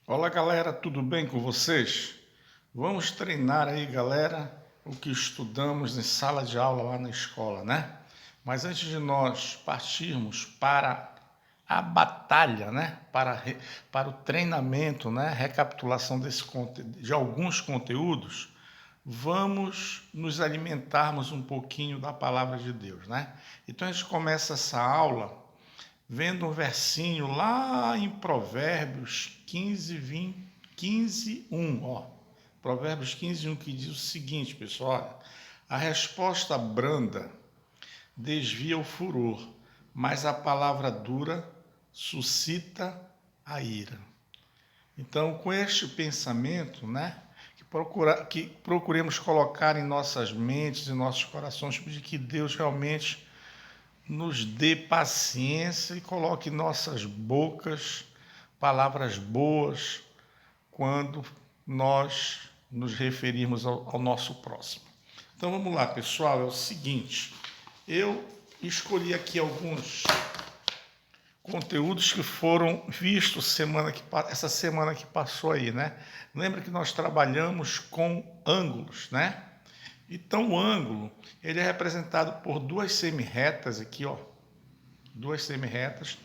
Olá galera, tudo bem com vocês? Vamos treinar aí, galera, o que estudamos em sala de aula lá na escola, né? Mas antes de nós partirmos para a batalha, né? Para o treinamento, né? Recapitulação de alguns conteúdos, vamos nos alimentarmos um pouquinho da palavra de Deus, né? Então a gente começa essa aula vendo um versinho lá em Provérbios 15, 1, ó. Provérbios 15, 1, que diz o seguinte, pessoal: olha, a resposta branda desvia o furor, mas a palavra dura suscita a ira. Então, com este pensamento, né, que procuremos colocar em nossas mentes e nossos corações, de que Deus realmente nos dê paciência e coloque em nossas bocas palavras boas quando nós nos referirmos ao nosso próximo. Então vamos lá, pessoal, é o seguinte, eu escolhi aqui alguns conteúdos que foram vistos essa semana que passou aí, né? Lembra que nós trabalhamos com ângulos, né? Então o ângulo, ele é representado por duas semirretas aqui, ó, duas semirretas,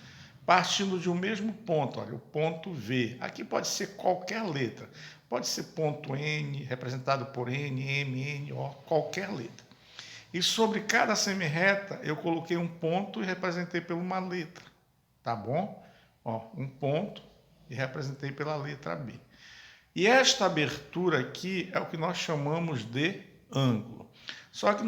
partindo de um mesmo ponto, olha, o ponto V. Aqui pode ser qualquer letra, pode ser ponto N, representado por N, M, N, O, qualquer letra. E sobre cada semirreta, eu coloquei um ponto e representei por uma letra, tá bom? Ó, um ponto e representei pela letra B. E esta abertura aqui é o que nós chamamos de ângulo. Só que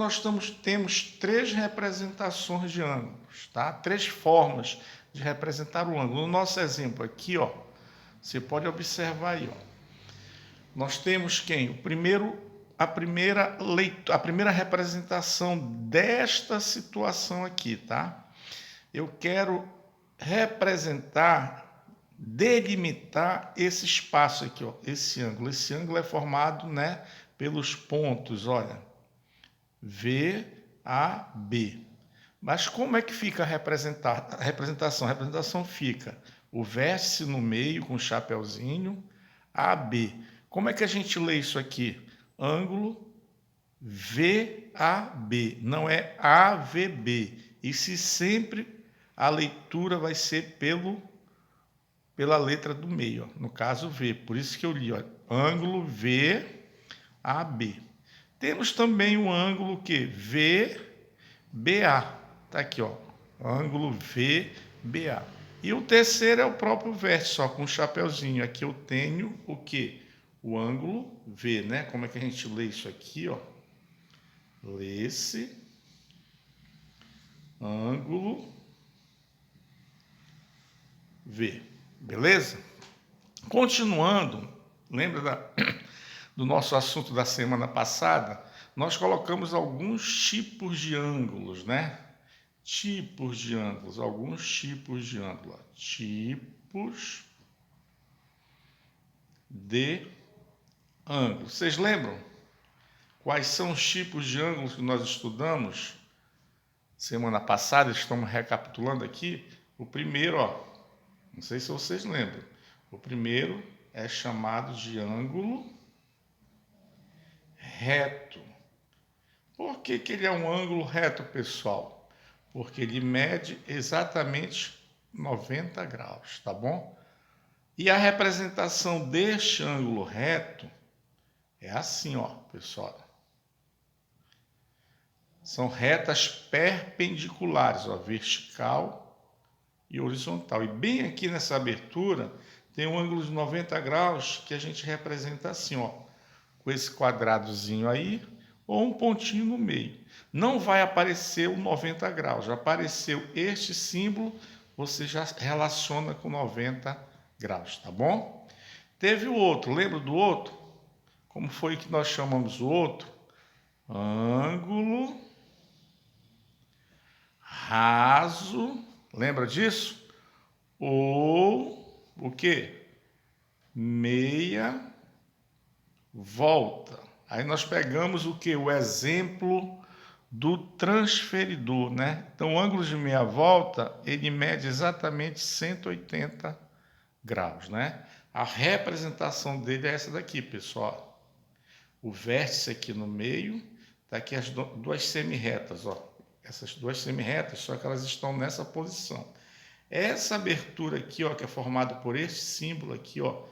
temos três representações de ângulos, tá? Três formas de representar o ângulo. No nosso exemplo aqui, ó, você pode observar aí, ó. Nós temos quem? A primeira representação desta situação aqui, tá? Eu quero representar, delimitar esse espaço aqui, ó, esse ângulo. Esse ângulo é formado, né, pelos pontos, olha, VAB. Mas como é que fica a representação? A representação fica o vértice no meio com o chapeuzinho, AB. Como é que a gente lê isso aqui? Ângulo VAB, não é AVB. E se sempre a leitura vai ser pela letra do meio, ó, no caso V. Por isso que eu li, ó, ângulo VAB. Temos também o ângulo que VBA. Tá aqui, ó, ângulo VBA. E o terceiro é o próprio vértice, só com um chapeuzinho. Aqui eu tenho o que? O ângulo V, né? Como é que a gente lê isso aqui, ó? Lê-se ângulo V. Beleza? Continuando, lembra do nosso assunto da semana passada? Nós colocamos alguns tipos de ângulos, né? Tipos de ângulos, alguns tipos de ângulo. Tipos de ângulo. Vocês lembram quais são os tipos de ângulos que nós estudamos semana passada? Estamos recapitulando aqui. O primeiro, ó, não sei se vocês lembram. O primeiro é chamado de ângulo reto. Por que ele é um ângulo reto, pessoal? Porque ele mede exatamente 90 graus, tá bom? E a representação deste ângulo reto é assim, ó, pessoal. São retas perpendiculares, ó, vertical e horizontal. E bem aqui nessa abertura tem um ângulo de 90 graus que a gente representa assim, ó, com esse quadradozinho aí, ou um pontinho no meio. Não vai aparecer o 90 graus, já apareceu este símbolo, você já relaciona com 90 graus, tá bom? Teve o outro, lembra do outro? Como foi que nós chamamos o outro? Ângulo raso, lembra disso? Ou o que? Meia volta. Aí nós pegamos o que? O exemplo do transferidor, né? Então, o ângulo de meia volta, ele mede exatamente 180 graus, né? A representação dele é essa daqui, pessoal. O vértice aqui no meio, tá aqui as duas semirretas, ó. Essas duas semirretas, só que elas estão nessa posição. Essa abertura aqui, ó, que é formada por esse símbolo aqui, ó,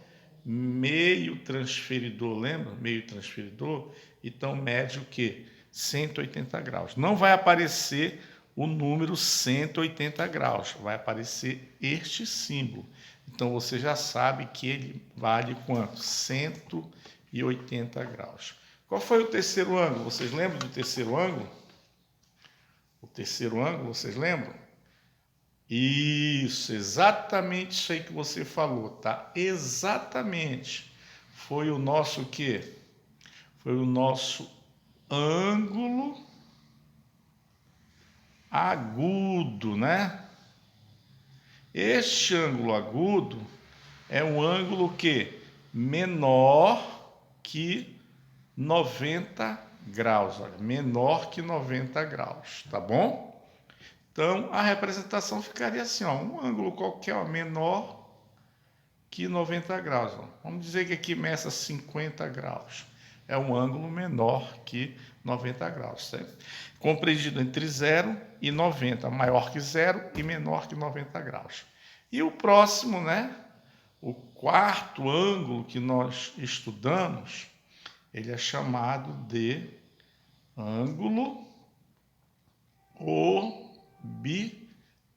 meio transferidor, lembra? Meio transferidor, então mede o quê? 180 graus. Não vai aparecer o número 180 graus, vai aparecer este símbolo. Então você já sabe que ele vale quanto? 180 graus. Qual foi o terceiro ângulo? Vocês lembram do terceiro ângulo? O terceiro ângulo, vocês lembram? Isso, exatamente isso aí que você falou, tá? Exatamente. Foi o nosso quê? Foi o nosso ângulo agudo, né? Este ângulo agudo é um ângulo que menor que 90 graus, olha, menor que 90 graus, tá bom? Então, a representação ficaria assim, ó, um ângulo qualquer, ó, menor que 90 graus. Ó. Vamos dizer que aqui meça 50 graus. É um ângulo menor que 90 graus, certo? Compreendido entre 0 e 90, maior que 0 e menor que 90 graus. E o próximo, né? O quarto ângulo que nós estudamos, ele é chamado de ângulo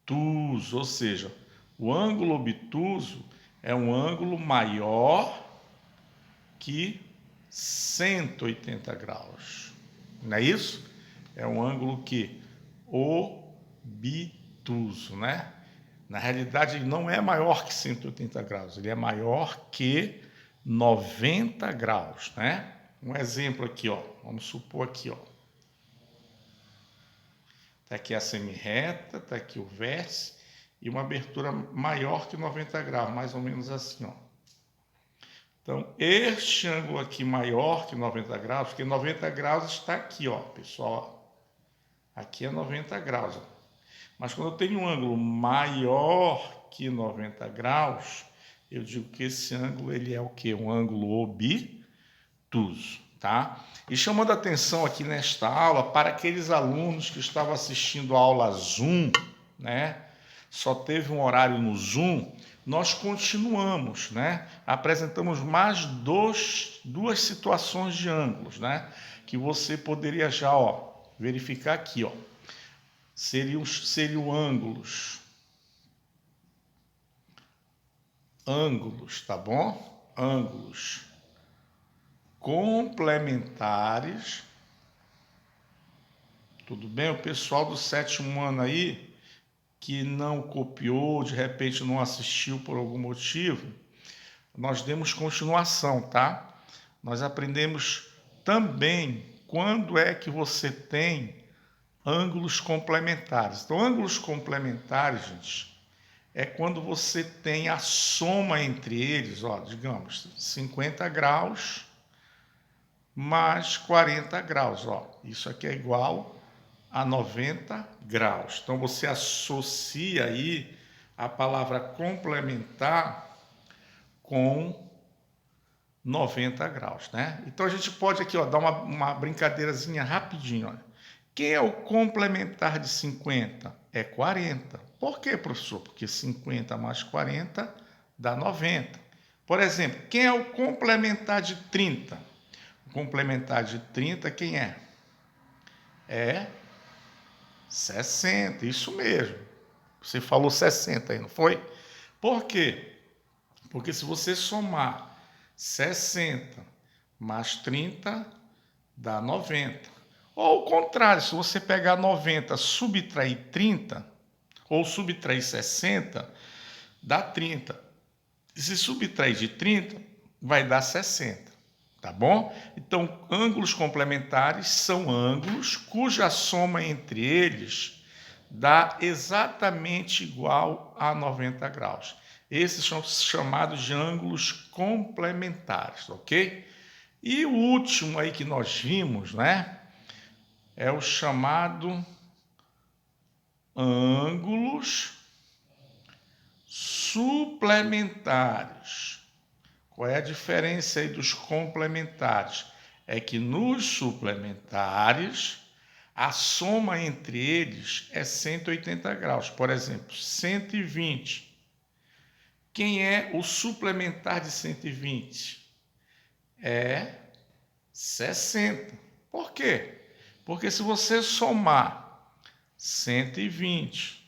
obtuso, ou seja, o ângulo obtuso é um ângulo maior que 180 graus. Não é isso? É um ângulo que obtuso, né? Na realidade, ele não é maior que 180 graus, ele é maior que 90 graus, né? Um exemplo aqui, ó. Vamos supor aqui, ó. Está aqui a semirreta, está aqui o vértice e uma abertura maior que 90 graus, mais ou menos assim, ó. Então, este ângulo aqui maior que 90 graus, porque 90 graus está aqui, ó, pessoal. Aqui é 90 graus, ó. Mas quando eu tenho um ângulo maior que 90 graus, eu digo que esse ângulo ele é o quê? Um ângulo obtuso, tá? E chamando a atenção aqui nesta aula para aqueles alunos que estavam assistindo a aula Zoom, né? Só teve um horário no Zoom, nós continuamos, né? Apresentamos mais duas situações de ângulos, né? Que você poderia já, ó, verificar aqui, ó. Seriam ângulos, tá bom? Ângulos complementares. Tudo bem? O pessoal do sétimo ano aí, que não copiou, de repente não assistiu por algum motivo, nós demos continuação, tá? Nós aprendemos também quando é que você tem ângulos complementares. Então, ângulos complementares, gente, é quando você tem a soma entre eles, ó, digamos, 50 graus mais 40 graus, ó. Isso aqui é igual a 90 graus. Então, você associa aí a palavra complementar com 90 graus, né? Então, a gente pode aqui, ó, dar uma brincadeirazinha rapidinho, ó. Quem é o complementar de 50? É 40. Por quê, professor? Porque 50 mais 40 dá 90. Por exemplo, quem é o complementar de 30? O complementar de 30, quem é? É 60, isso mesmo. Você falou 60 aí, não foi? Por quê? Porque se você somar 60 mais 30, dá 90. Ou ao contrário, se você pegar 90, subtrair 30, ou subtrair 60, dá 30. E se subtrair de 30, vai dar 60. Tá bom? Então, ângulos complementares são ângulos cuja soma entre eles dá exatamente igual a 90 graus. Esses são chamados de ângulos complementares, ok? E o último aí que nós vimos, né? É o chamado ângulos suplementares. Qual é a diferença aí dos complementares? É que nos suplementares, a soma entre eles é 180 graus. Por exemplo, 120. Quem é o suplementar de 120? É 60. Por quê? Porque se você somar 120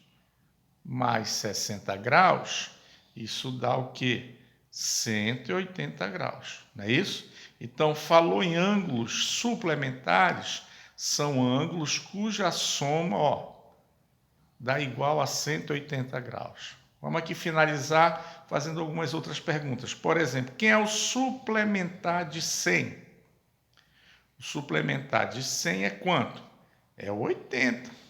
mais 60 graus, isso dá o quê? 180 graus, não é isso? Então, falou em ângulos suplementares, são ângulos cuja soma, dá igual a 180 graus. Vamos aqui finalizar fazendo algumas outras perguntas. Por exemplo, quem é o suplementar de 100? O suplementar de 100 é quanto? É 80.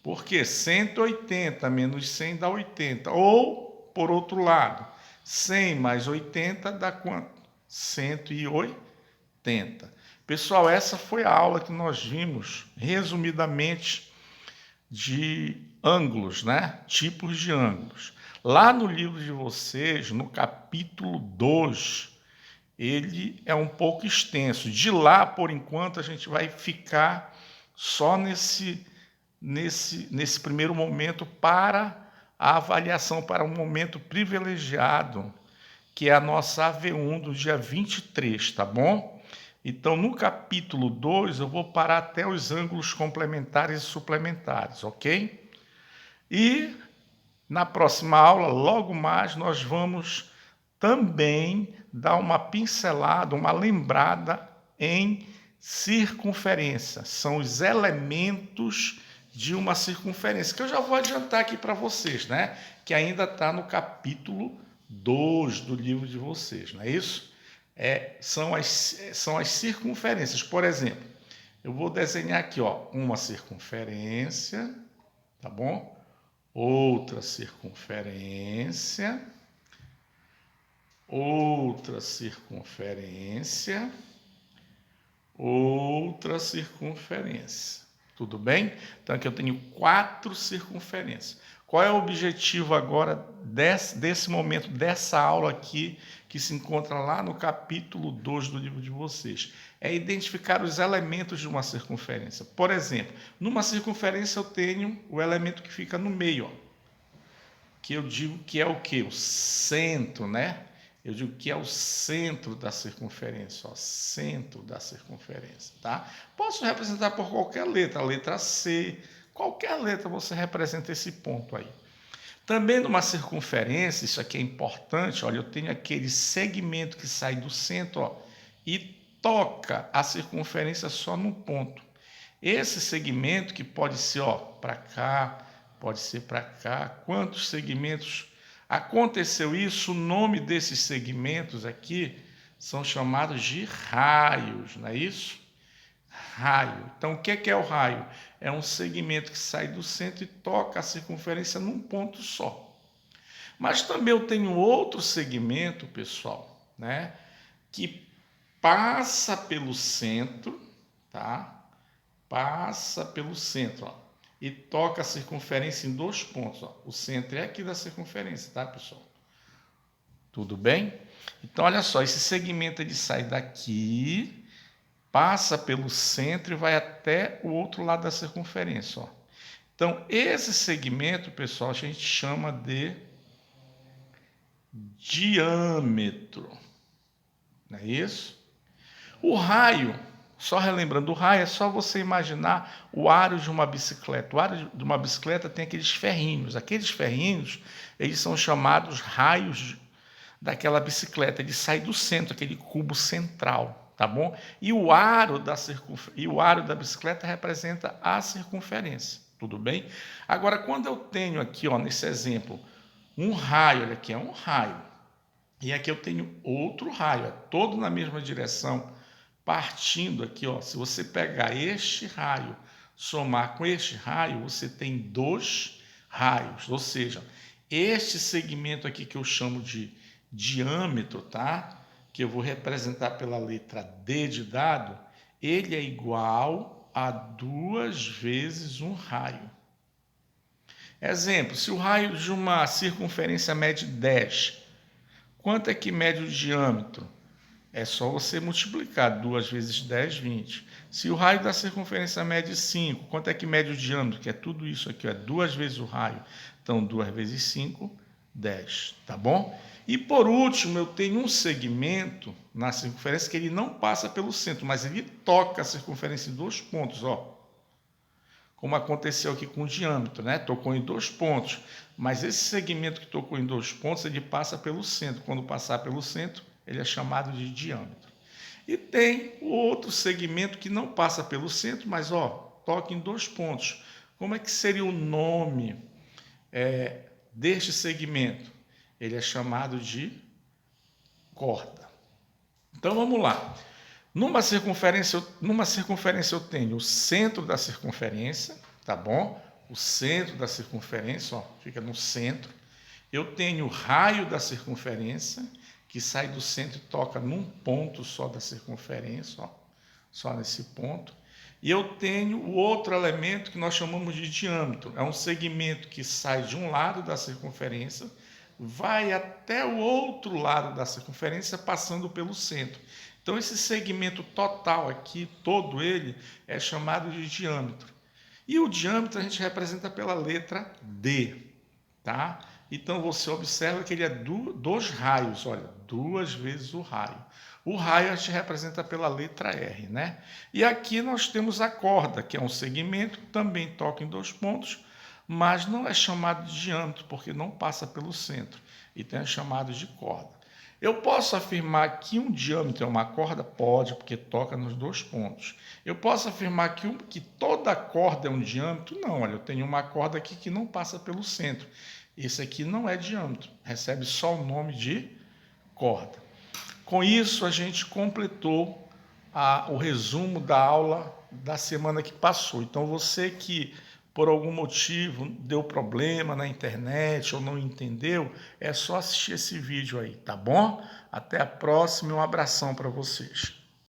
Porque 180 menos 100 dá 80. Ou, por outro lado, 100 mais 80 dá quanto? 180. Pessoal, essa foi a aula que nós vimos, resumidamente, de ângulos, né? Tipos de ângulos. Lá no livro de vocês, no capítulo 2, ele é um pouco extenso. De lá, por enquanto, a gente vai ficar só nesse primeiro momento para a avaliação, para um momento privilegiado, que é a nossa AV1 do dia 23, tá bom? Então, no capítulo 2, eu vou parar até os ângulos complementares e suplementares, ok? E na próxima aula, logo mais, nós vamos também dar uma pincelada, uma lembrada em circunferência. São os elementos de uma circunferência, que eu já vou adiantar aqui para vocês, né? Que ainda está no capítulo 2 do livro de vocês, não é isso? São as circunferências. Por exemplo, eu vou desenhar aqui, uma circunferência, tá bom? Outra circunferência, outra circunferência, outra circunferência. Tudo bem? Então aqui eu tenho 4 circunferências. Qual é o objetivo agora desse momento, dessa aula aqui, que se encontra lá no capítulo 2 do livro de vocês? É identificar os elementos de uma circunferência. Por exemplo, numa circunferência eu tenho o elemento que fica no meio, que eu digo que é o quê? O centro, né? Eu digo que é o centro da circunferência, centro da circunferência, tá? Posso representar por qualquer letra, a letra C, qualquer letra você representa esse ponto aí. Também numa circunferência, isso aqui é importante, olha, eu tenho aquele segmento que sai do centro, e toca a circunferência só num ponto. Esse segmento que pode ser, para cá, pode ser para cá. Quantos segmentos aconteceu isso? O nome desses segmentos aqui são chamados de raios, não é isso? Raio. Então, o que é o raio? É um segmento que sai do centro e toca a circunferência num ponto só. Mas também eu tenho outro segmento, pessoal, né, que passa pelo centro, tá? Passa pelo centro, e toca a circunferência em 2 pontos. O centro é aqui da circunferência, tá, pessoal? Tudo bem? Então, olha só, esse segmento ele sai daqui, passa pelo centro e vai até o outro lado da circunferência. Então, esse segmento, pessoal, a gente chama de diâmetro. Não é isso? O raio, só relembrando, o raio é só você imaginar o aro de uma bicicleta. O aro de uma bicicleta tem aqueles ferrinhos. Aqueles ferrinhos, eles são chamados raios daquela bicicleta. Ele sai do centro, aquele cubo central, tá bom? E o aro da bicicleta representa a circunferência, tudo bem? Agora, quando eu tenho aqui, nesse exemplo, um raio, olha aqui, é um raio. E aqui eu tenho outro raio, todo na mesma direção, partindo aqui, se você pegar este raio, somar com este raio, você tem 2 raios, ou seja, este segmento aqui que eu chamo de diâmetro, tá? Que eu vou representar pela letra D de dado, ele é igual a 2 vezes um raio. Exemplo, se o raio de uma circunferência mede 10, quanto é que mede o diâmetro? É só você multiplicar 2 vezes 10, 20. Se o raio da circunferência mede 5, quanto é que mede o diâmetro? Que é tudo isso aqui, ó, 2 vezes o raio. Então, 2 vezes 5, 10, tá bom? E por último, eu tenho um segmento na circunferência que ele não passa pelo centro, mas ele toca a circunferência em 2 pontos, ó. Como aconteceu aqui com o diâmetro, né? Tocou em 2 pontos, mas esse segmento que tocou em 2 pontos, ele passa pelo centro. Quando passar pelo centro, ele é chamado de diâmetro. E tem o outro segmento que não passa pelo centro, mas ó, toca em 2 pontos. Como é que seria o nome deste segmento? Ele é chamado de corda. Então vamos lá. Numa circunferência eu tenho o centro da circunferência, tá bom? O centro da circunferência, ó, fica no centro. Eu tenho o raio da circunferência, que sai do centro e toca num ponto só da circunferência, ó, só nesse ponto. E eu tenho o outro elemento que nós chamamos de diâmetro. É um segmento que sai de um lado da circunferência, vai até o outro lado da circunferência, passando pelo centro. Então, esse segmento total aqui, todo ele, é chamado de diâmetro. E o diâmetro a gente representa pela letra D, tá? Então, você observa que ele é dos raios, olha, 2 vezes o raio. O raio a gente representa pela letra R, né? E aqui nós temos a corda, que é um segmento, também toca em 2 pontos, mas não é chamado de diâmetro, porque não passa pelo centro, então é chamado de corda. Eu posso afirmar que um diâmetro é uma corda? Pode, porque toca nos 2 pontos. Eu posso afirmar que toda corda é um diâmetro? Não, olha, eu tenho uma corda aqui que não passa pelo centro. Esse aqui não é diâmetro, recebe só o nome de corda. Com isso, a gente completou o resumo da aula da semana que passou. Então, você que por algum motivo deu problema na internet ou não entendeu, é só assistir esse vídeo aí, tá bom? Até a próxima e um abração para vocês.